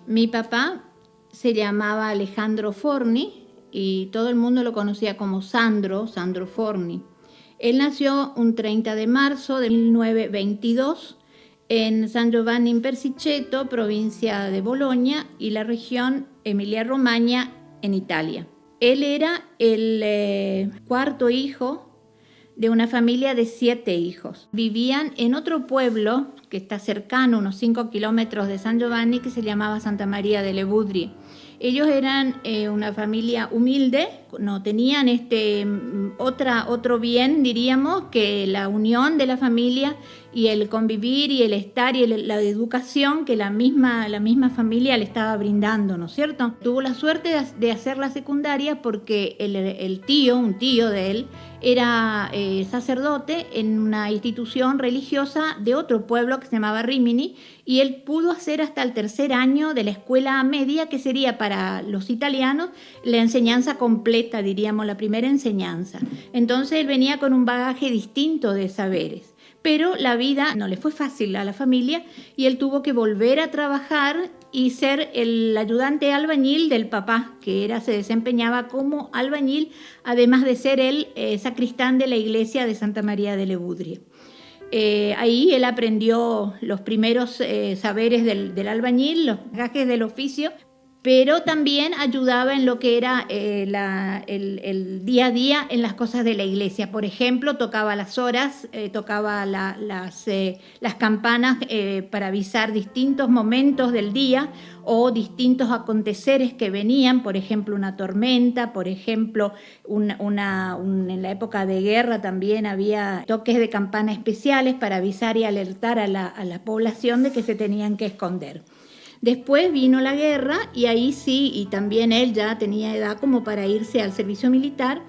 Mi papá se llamaba Alejandro Forni y todo el mundo lo conocía como Sandro Forni. Él nació un 30 de marzo de 1922 en San Giovanni in Persiceto, provincia de Bolonia y la región Emilia-Romagna en Italia. Él era el cuarto hijo de una familia de 7 hijos. Vivían en otro pueblo que está cercano, unos 5 kilómetros de San Giovanni, que se llamaba Santa María delle Budrie. Ellos eran una familia humilde, no tenían otro bien, diríamos, que la unión de la familia y el convivir y el estar y la educación que la misma familia le estaba brindando, ¿no es cierto? Tuvo la suerte de hacer la secundaria porque un tío de él, era sacerdote en una institución religiosa de otro pueblo que se llamaba Rimini, y él pudo hacer hasta el 3er año de la escuela media, que sería para los italianos la enseñanza completa, diríamos, la primera enseñanza. Entonces él venía con un bagaje distinto de saberes. Pero la vida no le fue fácil a la familia y él tuvo que volver a trabajar y ser el ayudante albañil del papá, que se desempeñaba como albañil, además de ser el sacristán de la iglesia de Santa María delle Budrie. Ahí él aprendió los primeros saberes del albañil, los gajes del oficio, pero también ayudaba en lo que era el día a día en las cosas de la iglesia. Por ejemplo, tocaba las horas, tocaba las campanas para avisar distintos momentos del día o distintos aconteceres que venían, por ejemplo, una tormenta, por ejemplo, en la época de guerra también había toques de campana especiales para avisar y alertar a la población de que se tenían que esconder. Después vino la guerra y ahí sí, y también él ya tenía edad como para irse al servicio militar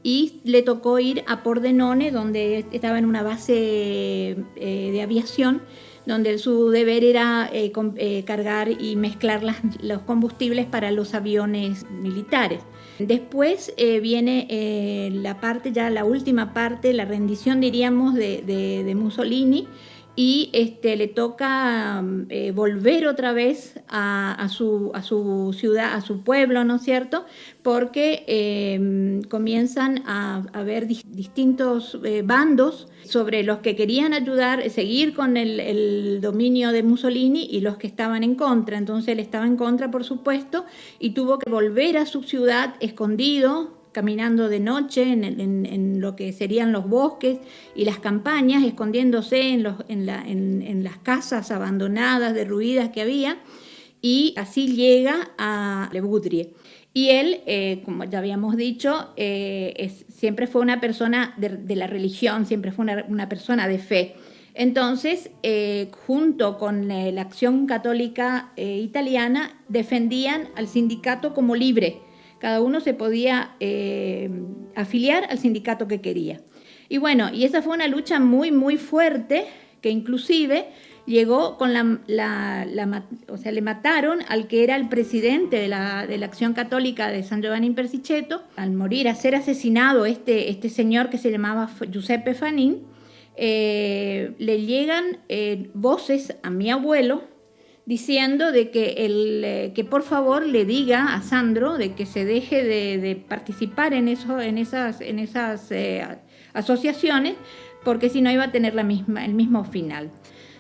y le tocó ir a Pordenone, donde estaba en una base de aviación, donde su deber era cargar y mezclar los combustibles para los aviones militares. Después viene la última parte, la rendición, diríamos, de Mussolini, y le toca volver otra vez a su ciudad, a su pueblo, ¿no es cierto? Porque comienzan a haber distintos bandos sobre los que querían ayudar, seguir con el dominio de Mussolini y los que estaban en contra. Entonces él estaba en contra, por supuesto, y tuvo que volver a su ciudad escondido, caminando de noche en lo que serían los bosques y las campañas, escondiéndose en las casas abandonadas, derruidas que había, y así llega a Le Budrie. Y él, como ya habíamos dicho, siempre fue una persona de la religión, siempre fue una persona de fe. Entonces, junto con la Acción Católica Italiana, defendían al sindicato como libre. Cada uno se podía afiliar al sindicato que quería. Y bueno, y esa fue una lucha muy, muy fuerte, que inclusive llegó con le mataron al que era el presidente de la Acción Católica de San Giovanni in Persiceto. Al morir, a ser asesinado este señor que se llamaba Giuseppe Fanin, le llegan voces a mi abuelo, diciendo de que por favor le diga a Sandro de que se deje de participar en esas asociaciones, porque si no iba a tener el mismo final.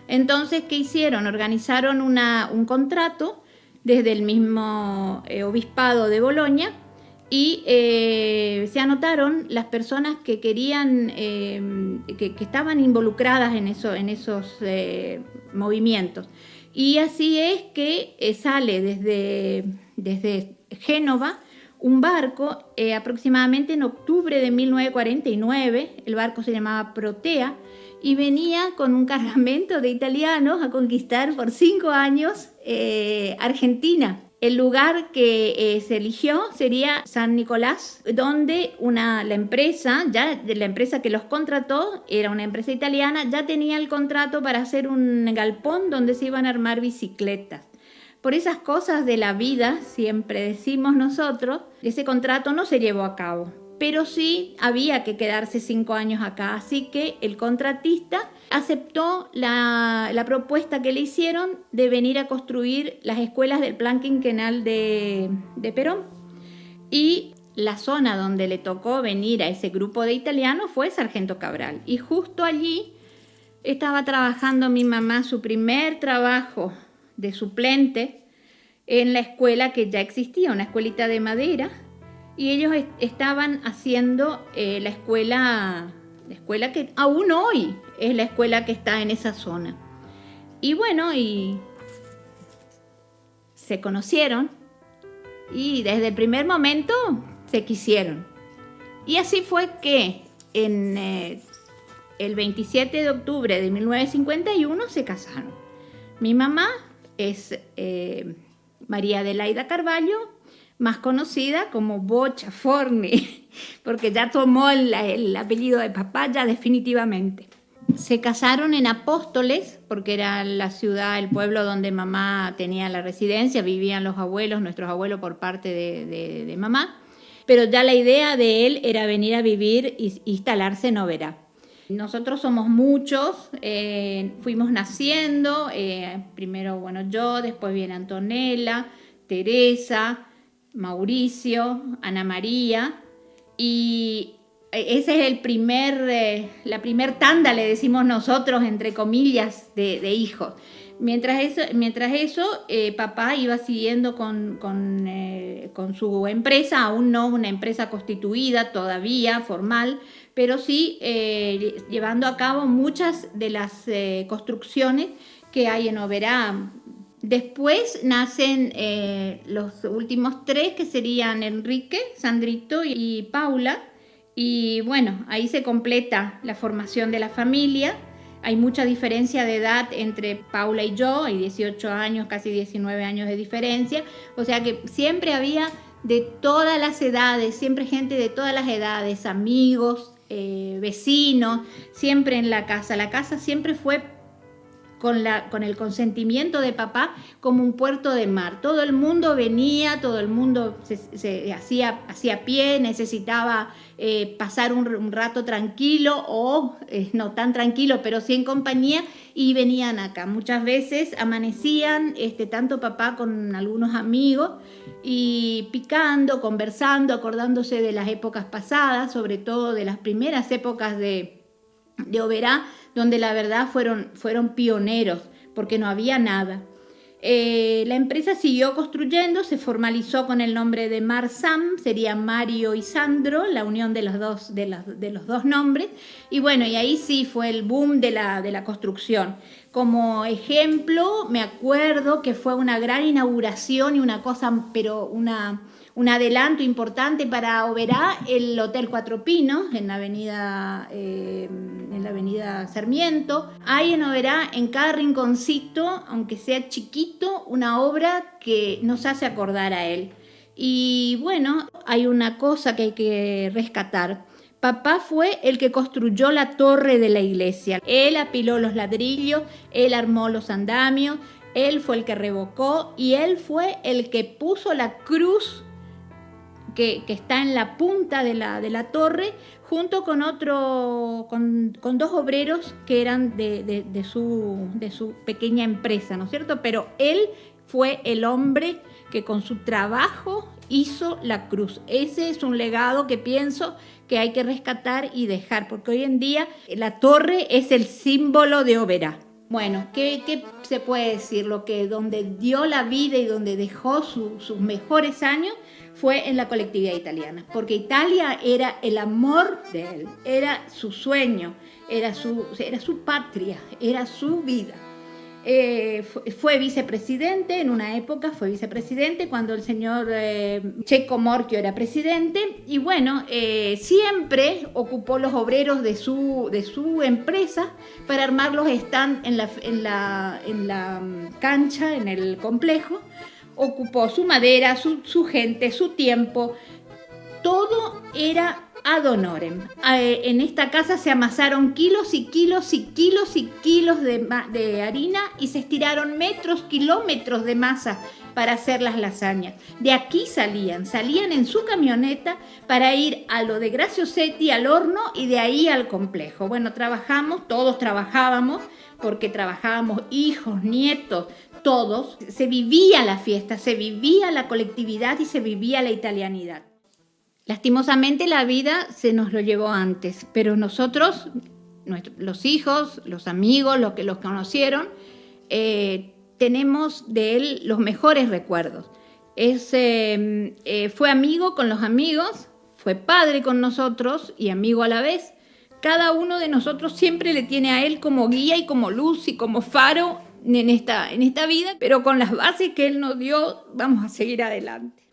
Entonces, ¿qué hicieron? Organizaron un contrato desde el mismo obispado de Bolonia y se anotaron las personas que querían, que estaban involucradas en esos movimientos. Y así es que sale desde Génova un barco aproximadamente en octubre de 1949, el barco se llamaba Protea, y venía con un cargamento de italianos a conquistar por 5 años Argentina. El lugar que se eligió sería San Nicolás, donde la empresa que los contrató, era una empresa italiana, ya tenía el contrato para hacer un galpón donde se iban a armar bicicletas. Por esas cosas de la vida, siempre decimos nosotros, ese contrato no se llevó a cabo. pero sí había que quedarse 5 años acá, así que el contratista aceptó la propuesta que le hicieron de venir a construir las escuelas del Plan Quinquenal de Perón. Y la zona donde le tocó venir a ese grupo de italianos fue Sargento Cabral. Y justo allí estaba trabajando mi mamá su primer trabajo de suplente en la escuela que ya existía, una escuelita de madera, y ellos estaban haciendo la escuela que aún hoy es la escuela que está en esa zona. Y bueno, y se conocieron y desde el primer momento se quisieron. Y así fue que en el 27 de octubre de 1951 se casaron. Mi mamá es María Adelaida Carvalho, más conocida como Bocha Forni, porque ya tomó el apellido de papá ya definitivamente. Se casaron en Apóstoles, porque era la ciudad, el pueblo donde mamá tenía la residencia, vivían los abuelos, nuestros abuelos por parte de mamá, pero ya la idea de él era venir a vivir e instalarse en Oberá. Nosotros somos muchos, fuimos naciendo, primero yo, después viene Antonella, Teresa, Mauricio, Ana María, y ese es la primer tanda, le decimos nosotros, entre comillas, de hijos. Mientras eso papá iba siguiendo con su empresa, aún no una empresa constituida todavía, formal, pero sí llevando a cabo muchas de las construcciones que hay en Oberá. Después nacen los últimos 3, que serían Enrique, Sandrito y Paula. Y bueno, ahí se completa la formación de la familia. Hay mucha diferencia de edad entre Paula y yo, hay 18 años, casi 19 años de diferencia. O sea que siempre había de todas las edades, siempre gente de todas las edades, amigos, vecinos, siempre en la casa. La casa siempre fue con el consentimiento de papá como un puerto de mar. Todo el mundo venía, todo el mundo se hacía pie, necesitaba pasar un rato tranquilo o no tan tranquilo, pero sí en compañía, y venían acá. Muchas veces amanecían tanto papá con algunos amigos y picando, conversando, acordándose de las épocas pasadas, sobre todo de las primeras épocas de Oberá, donde la verdad fueron pioneros, porque no había nada. La empresa siguió construyendo, se formalizó con el nombre de Marsam, sería Mario y Sandro, la unión de los dos nombres, y bueno, y ahí sí fue el boom de la construcción. Como ejemplo, me acuerdo que fue una gran inauguración y una cosa, pero un adelanto importante para Oberá, el Hotel Cuatro Pinos, en la avenida Sarmiento. Hay en Oberá, en cada rinconcito, aunque sea chiquito, una obra que nos hace acordar a él. Y bueno, hay una cosa que hay que rescatar. Papá fue el que construyó la torre de la iglesia. Él apiló los ladrillos, él armó los andamios, él fue el que revocó y él fue el que puso la cruz que está en la punta de la torre, junto con con 2 obreros que eran de su pequeña empresa, ¿no es cierto? Pero él fue el hombre que con su trabajo hizo la cruz. Ese es un legado que pienso que hay que rescatar y dejar, porque hoy en día la torre es el símbolo de Oberá. Bueno, ¿qué se puede decir? Donde dio la vida y donde dejó sus mejores años fue en la colectividad italiana, porque Italia era el amor de él, era su sueño, era su patria, era su vida. Fue vicepresidente en una época, cuando el señor Checo Morchio era presidente, y bueno, siempre ocupó los obreros de su empresa para armar los stands en la cancha, en el complejo. Ocupó su madera, su gente, su tiempo. Todo era ad honorem. En esta casa se amasaron kilos y kilos y kilos y kilos de harina y se estiraron metros, kilómetros de masa para hacer las lasañas. De aquí salían en su camioneta para ir a lo de Graziosetti, al horno, y de ahí al complejo. Bueno, todos trabajábamos, porque trabajábamos hijos, nietos, todos. Se vivía la fiesta, se vivía la colectividad y se vivía la italianidad. Lastimosamente la vida se nos lo llevó antes, pero nosotros, los hijos, los amigos, los que los conocieron, tenemos de él los mejores recuerdos. Fue amigo con los amigos, fue padre con nosotros y amigo a la vez. Cada uno de nosotros siempre le tiene a él como guía y como luz y como faro en esta vida, pero con las bases que él nos dio vamos a seguir adelante.